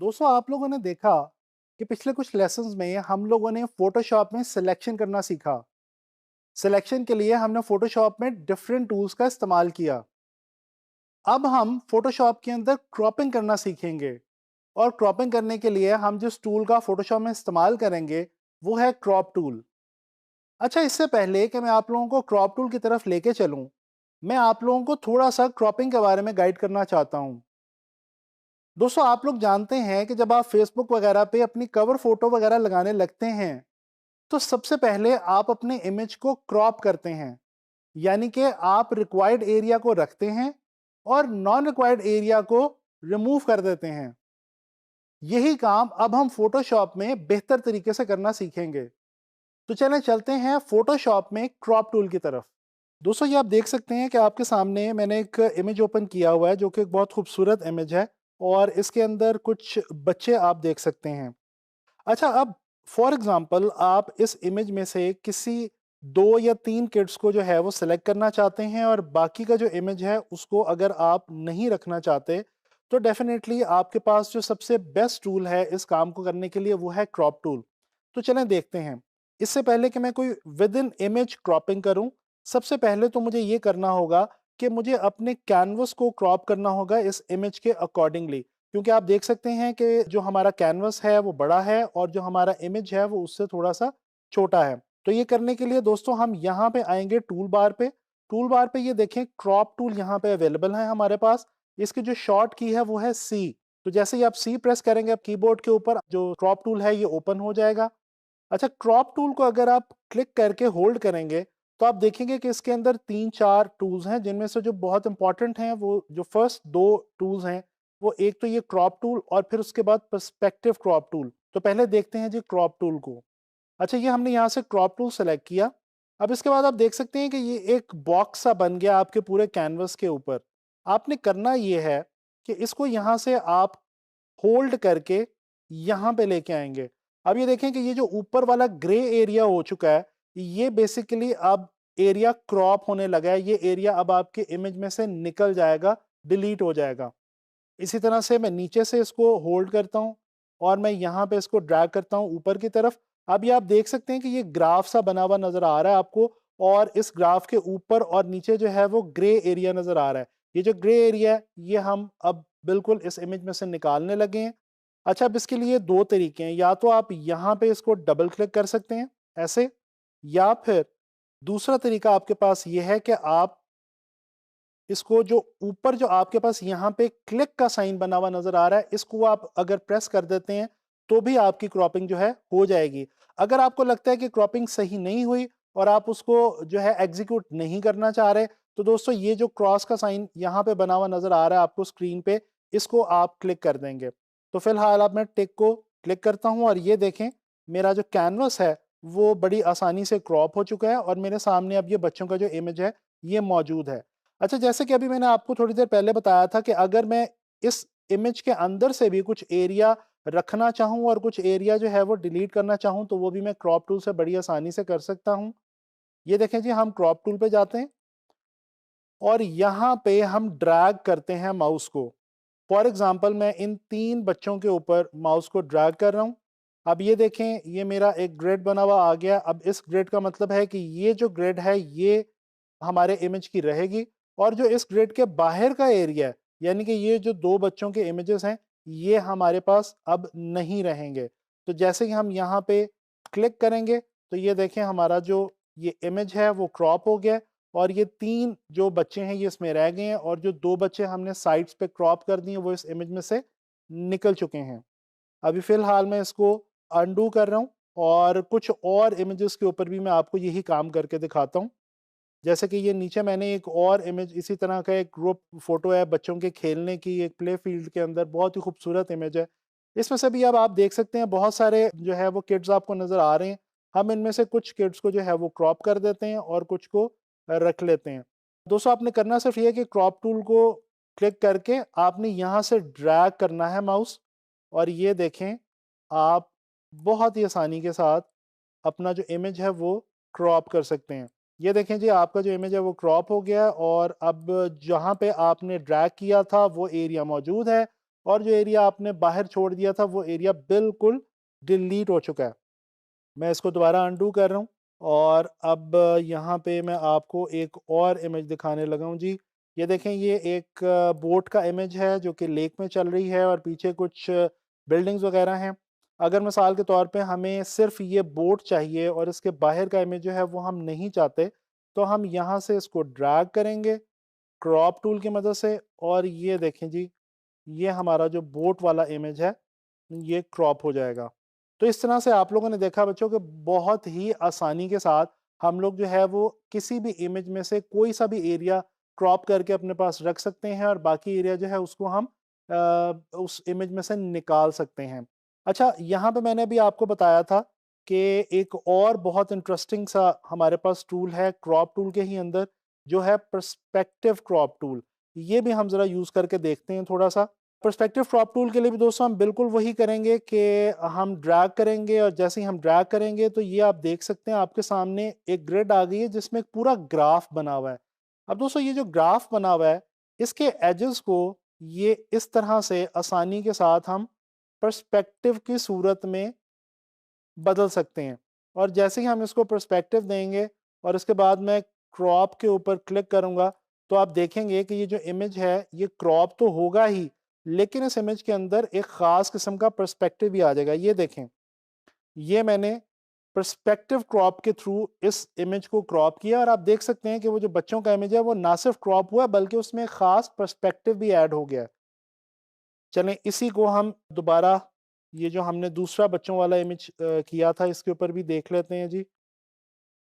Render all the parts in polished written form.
दोस्तों आप लोगों ने देखा कि पिछले कुछ लेसन्स में हम लोगों ने फोटोशॉप में सिलेक्शन करना सीखा। सिलेक्शन के लिए हमने फोटोशॉप में डिफरेंट टूल्स का इस्तेमाल किया। अब हम फोटोशॉप के अंदर क्रॉपिंग करना सीखेंगे और क्रॉपिंग करने के लिए हम जिस टूल का फोटोशॉप में इस्तेमाल करेंगे वो है क्रॉप टूल। अच्छा, इससे पहले कि मैं आप लोगों को क्रॉप टूल की तरफ लेके चलूं, मैं आप लोगों को थोड़ा सा क्रॉपिंग के बारे में गाइड करना चाहता हूं। दोस्तों आप लोग जानते हैं कि जब आप फेसबुक वगैरह पे अपनी कवर फोटो वगैरह लगाने लगते हैं तो सबसे पहले आप अपने इमेज को क्रॉप करते हैं, यानी कि आप रिक्वायर्ड एरिया को रखते हैं और नॉन रिक्वायर्ड एरिया को रिमूव कर देते हैं। यही काम अब हम फोटोशॉप में बेहतर तरीके से करना सीखेंगे। तो चलें चलते हैं फोटोशॉप में क्रॉप टूल की तरफ। दोस्तों ये आप देख सकते हैं कि आपके सामने मैंने एक इमेज ओपन किया हुआ है जो कि एक बहुत खूबसूरत इमेज है और इसके अंदर कुछ बच्चे आप देख सकते हैं। अच्छा, अब फॉर एग्जांपल आप इस इमेज में से किसी 2 या 3 किड्स को जो है वो सिलेक्ट करना चाहते हैं और बाकी का जो इमेज है उसको अगर आप नहीं रखना चाहते, तो डेफिनेटली आपके पास जो सबसे बेस्ट टूल है इस काम को करने के लिए वो है क्रॉप टूल। तो चलें देखते हैं। इससे पहले कि मैं कोई विद इन इमेज क्रॉपिंग करूं, सबसे पहले तो मुझे ये करना होगा कि मुझे अपने कैनवस को क्रॉप करना होगा इस इमेज के अकॉर्डिंगली। क्योंकि आप देख सकते हैं कि जो हमारा कैनवस है वो बड़ा है और जो हमारा इमेज है वो उससे थोड़ा-सा छोटा है। तो ये करने के लिए दोस्तों हम यहाँ पे आएँगे टूल बार पे। टूल बार पे ये देखें क्रॉप टूल यहाँ पे अवेलेबल है हमारे पास। इसकी जो शॉर्ट की है वो है सी। तो जैसे ही आप सी प्रेस करेंगे, आप कीबोर्ड के ऊपर जो क्रॉप टूल है ये ओपन हो जाएगा। अच्छा, क्रॉप टूल को अगर आप क्लिक करके होल्ड करेंगे तो आप देखेंगे कि इसके अंदर 3-4 टूल्स हैं, जिनमें से जो बहुत इंपॉर्टेंट हैं वो जो फर्स्ट 2 टूल्स हैं, वो एक तो ये क्रॉप टूल और फिर उसके बाद पर्सपेक्टिव क्रॉप टूल। तो पहले देखते हैं जी क्रॉप टूल को। अच्छा, ये हमने यहाँ से क्रॉप टूल सेलेक्ट किया। अब इसके बाद आप देख सकते हैं कि ये एक बॉक्स सा बन गया आपके पूरे कैनवस के ऊपर। आपने करना ये है कि इसको यहाँ से आप होल्ड करके यहाँ पे लेके आएँगे। अब ये देखें कि ये जो ऊपर वाला ग्रे एरिया हो चुका है, ये बेसिकली अब एरिया क्रॉप होने लगा है। ये एरिया अब आपके इमेज में से निकल जाएगा, डिलीट हो जाएगा। इसी तरह से मैं नीचे से इसको होल्ड करता हूँ और मैं यहाँ पे इसको ड्रैग करता हूँ ऊपर की तरफ। अब ये आप देख सकते हैं कि ये ग्राफ सा बना हुआ नज़र आ रहा है आपको और इस ग्राफ के ऊपर और नीचे जो है वो ग्रे एरिया नज़र आ रहा है। ये जो ग्रे एरिया है ये हम अब बिल्कुल इस इमेज में से निकालने लगे हैं। अच्छा, अब इसके लिए 2 तरीके हैं, या तो आप यहाँ पे इसको डबल क्लिक कर सकते हैं ऐसे, या फिर दूसरा तरीका आपके पास ये है कि आप इसको जो ऊपर जो आपके पास यहाँ पे क्लिक का साइन बना हुआ नज़र आ रहा है, इसको आप अगर प्रेस कर देते हैं, तो भी आपकी क्रॉपिंग जो है हो जाएगी। अगर आपको लगता है कि क्रॉपिंग सही नहीं हुई और आप उसको जो है एग्ज़ीक्यूट नहीं करना चाह रहे, तो दोस्तों ये जो क्रॉस का साइन यहाँ पे बना हुआ नज़र आ रहा है आपको स्क्रीन पे, इसको आप क्लिक कर देंगे। तो फिलहाल अब मैं टिक को क्लिक करता हूँ और ये देखें, मेरा जो कैनवस है, वो बड़ी आसानी से क्रॉप हो चुका है और मेरे सामने अब ये बच्चों का जो इमेज है, ये मौजूद है। अच्छा, जैसे कि अभी मैंने आपको थोड़ी देर पहले बताया था कि अगर मैं इस इमेज के अंदर से भी कुछ एरिया रखना चाहूँ और कुछ एरिया जो है वो डिलीट करना चाहूँ, तो वो भी मैं क्रॉप टूल से बड़ी आसानी से कर सकता हूँ। ये देखें जी, हम क्रॉप टूल पे जाते हैं और यहाँ पे हम ड्रैग करते हैं माउस को। फॉर एग्ज़ाम्पल मैं इन 3 बच्चों के ऊपर माउस को ड्रैग कर रहा हूँ। अब ये देखें, ये मेरा एक ग्रिड बना हुआ आ गया। अब इस ग्रिड का मतलब है कि ये जो ग्रिड है ये हमारे इमेज की रहेगी और जो इस ग्रिड के बाहर का एरिया है, यानी कि ये जो 2 बच्चों के इमेजेस हैं, ये हमारे पास अब नहीं रहेंगे। तो जैसे ही हम यहाँ पे क्लिक करेंगे, तो ये देखें हमारा जो ये इमेज है वो क्रॉप हो गया है और ये 3 जो बच्चे हैं ये इसमें रह गए हैं और जो 2 बच्चे हमने साइड्स पे क्रॉप कर दिए वो इस इमेज में से निकल चुके हैं। अभी फ़िलहाल मैं इसको अनडू कर रहा हूँ और कुछ और इमेजेस के ऊपर भी मैं आपको यही काम करके दिखाता हूँ। जैसे कि ये नीचे मैंने एक और इमेज इसी तरह का एक ग्रुप फ़ोटो है बच्चों के खेलने की, एक प्ले फ़ील्ड के अंदर बहुत ही खूबसूरत इमेज है। इसमें से भी अब आप देख सकते हैं बहुत सारे जो है वो किड्स आपको नज़र आ रहे हैं। हम इनमें से कुछ किड्स को जो है वो क्रॉप कर देते हैं और कुछ को रख लेते हैं। दोस्तों आपने करना सिर्फ़ ये है कि क्रॉप टूल को क्लिक करके आपने यहाँ से ड्रैग करना है माउस और ये देखें, आप बहुत ही आसानी के साथ अपना जो इमेज है वो क्रॉप कर सकते हैं। ये देखें जी, आपका जो इमेज है वो क्रॉप हो गया है और अब जहाँ पे आपने ड्रैग किया था वो एरिया मौजूद है और जो एरिया आपने बाहर छोड़ दिया था वो एरिया बिल्कुल डिलीट हो चुका है। मैं इसको दोबारा अनडू कर रहा हूँ और अब यहाँ पे मैं आपको एक और इमेज दिखाने लगा हूँ जी। ये देखें, ये एक बोट का इमेज है जो कि लेक में चल रही है और पीछे कुछ बिल्डिंग्स वगैरह हैं। अगर मिसाल के तौर पे हमें सिर्फ ये बोट चाहिए और इसके बाहर का इमेज जो है वो हम नहीं चाहते, तो हम यहाँ से इसको ड्रैग करेंगे क्रॉप टूल की मदद से, और ये देखें जी, ये हमारा जो बोट वाला इमेज है ये क्रॉप हो जाएगा। तो इस तरह से आप लोगों ने देखा बच्चों कि बहुत ही आसानी के साथ हम लोग जो है वो किसी भी इमेज में से कोई सा भी एरिया क्रॉप करके अपने पास रख सकते हैं और बाकी एरिया जो है उसको हम उस इमेज में से निकाल सकते हैं। अच्छा, यहाँ पे मैंने भी आपको बताया था कि एक और बहुत इंटरेस्टिंग सा हमारे पास टूल है क्रॉप टूल के ही अंदर, जो है पर्सपेक्टिव क्रॉप टूल। ये भी हम ज़रा यूज़ करके देखते हैं थोड़ा सा। पर्सपेक्टिव क्रॉप टूल के लिए भी दोस्तों हम बिल्कुल वही करेंगे कि हम ड्रैग करेंगे, और जैसे ही हम ड्रैग करेंगे तो ये आप देख सकते हैं आपके सामने एक ग्रिड आ गई है जिसमें एक पूरा ग्राफ बना हुआ है। अब दोस्तों ये जो ग्राफ बना हुआ है, इसके एजेस को ये इस तरह से आसानी के साथ हम पर्सपेक्टिव की सूरत में बदल सकते हैं। और जैसे ही हम इसको पर्सपेक्टिव देंगे और इसके बाद मैं क्रॉप के ऊपर क्लिक करूंगा, तो आप देखेंगे कि ये जो इमेज है ये क्रॉप तो होगा ही, लेकिन इस इमेज के अंदर एक खास किस्म का पर्सपेक्टिव भी आ जाएगा। ये देखें, ये मैंने पर्सपेक्टिव क्रॉप के थ्रू इस इमेज को क्रॉप किया और आप देख सकते हैं कि वो जो बच्चों का इमेज है वो ना सिर्फ क्रॉप हुआ बल्कि उसमें एक खास पर्सपेक्टिव भी ऐड हो गया है। चलें इसी को हम दोबारा, ये जो हमने दूसरा बच्चों वाला इमेज किया था, इसके ऊपर भी देख लेते हैं जी।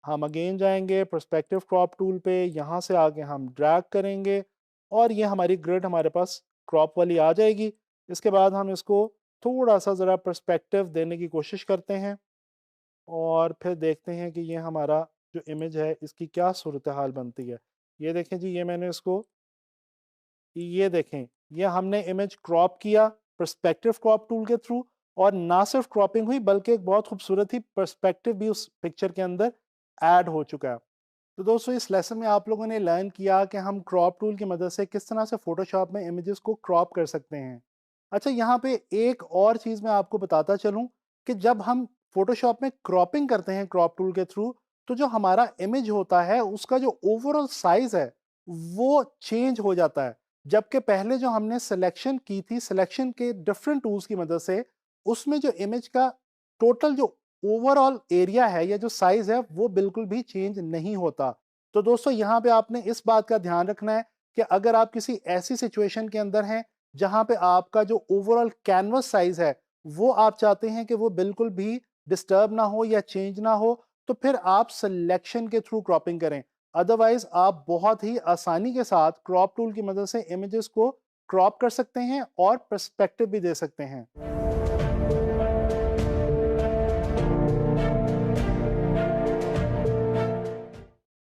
हम अगेन जाएंगे पर्सपेक्टिव क्रॉप टूल पे, यहाँ से आगे हम ड्रैग करेंगे और ये हमारी ग्रिड हमारे पास क्रॉप वाली आ जाएगी। इसके बाद हम इसको थोड़ा सा ज़रा पर्सपेक्टिव देने की कोशिश करते हैं और फिर देखते हैं कि ये हमारा जो इमेज है इसकी क्या सूरत हाल बनती है। ये देखें जी, ये मैंने इसको, ये देखें, ये हमने इमेज क्रॉप किया पर्सपेक्टिव क्रॉप टूल के थ्रू, और ना सिर्फ क्रॉपिंग हुई बल्कि एक बहुत खूबसूरत ही पर्सपेक्टिव भी उस पिक्चर के अंदर ऐड हो चुका है। तो दोस्तों इस लेसन में आप लोगों ने लर्न किया कि हम क्रॉप टूल की मदद से किस तरह से फोटोशॉप में इमेजेस को क्रॉप कर सकते हैं। अच्छा, यहाँ पे एक और चीज़ मैं आपको बताता चलूँ कि जब हम फोटोशॉप में क्रॉपिंग करते हैं क्रॉप टूल के थ्रू, तो जो हमारा इमेज होता है उसका जो ओवरऑल साइज है वो चेंज हो जाता है। जबकि पहले जो हमने सिलेक्शन की थी, सिलेक्शन के डिफरेंट टूल्स की मदद से, उसमें जो इमेज का टोटल जो ओवरऑल एरिया है या जो साइज है वो बिल्कुल भी चेंज नहीं होता। तो दोस्तों यहाँ पे आपने इस बात का ध्यान रखना है कि अगर आप किसी ऐसी सिचुएशन के अंदर हैं जहां पे आपका जो ओवरऑल कैनवस साइज है वो आप चाहते हैं कि वो बिल्कुल भी डिस्टर्ब ना हो या चेंज ना हो, तो फिर आप सिलेक्शन के थ्रू क्रॉपिंग करें। अदरवाइज आप बहुत ही आसानी के साथ क्रॉप टूल की मदद से इमेजेस को क्रॉप कर सकते हैं और पर्सपेक्टिव भी दे सकते हैं।